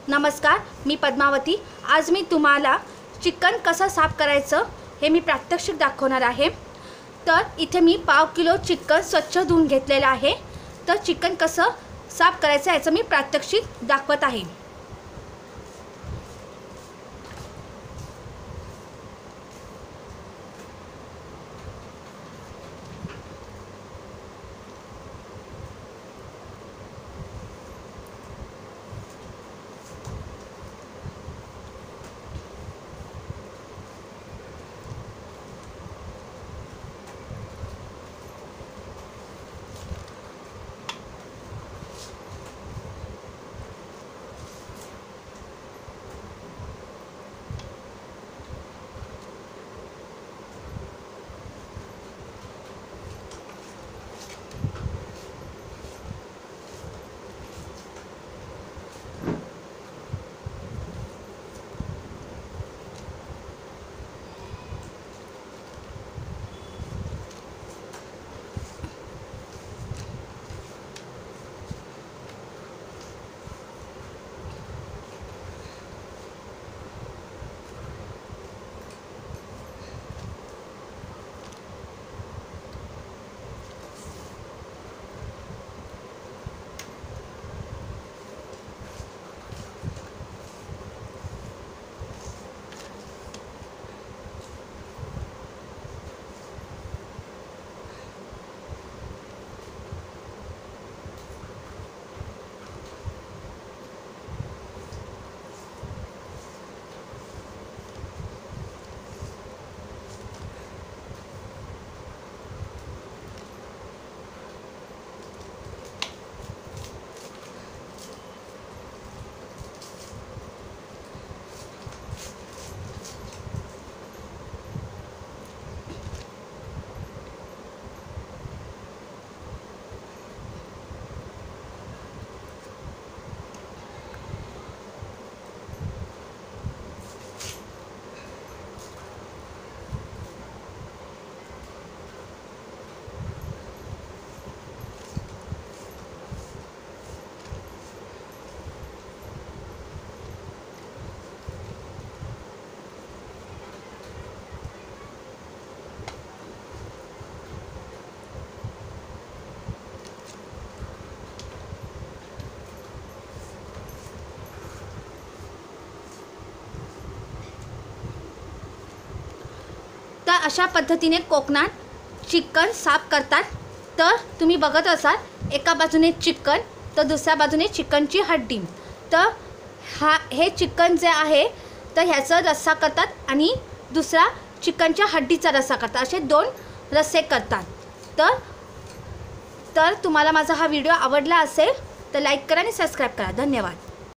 नमस्कार, मी पद्मावती। आज मी तुम्हाला चिकन कसं साफ करायचं हे मी प्रात्यक्षिक दाखवणार आहे। तर इथे मी पाव किलो चिकन स्वच्छ धुवून घेतलेलं आहे। तर चिकन कसं साफ करायचं याचं मी प्रात्यक्षिक दाखवत आहे। तर अशा पद्धतीने कोकणात चिकन साफ करतात। तर तुम्ही बघत असाल एका बाजूने चिकन तर दुसऱ्या बाजूने चिकनची हड्डी। तर हे चिकन जे आहे तर ह्याचा रस्सा करतात आणि दुसरा चिकनच्या हड्डीचा रस्सा करतात, असे दोन रस्से करतात। तर तुम्हाला माझा हा व्हिडिओ आवडला असेल तर लाईक करा आणि सबस्क्राईब करा। धन्यवाद।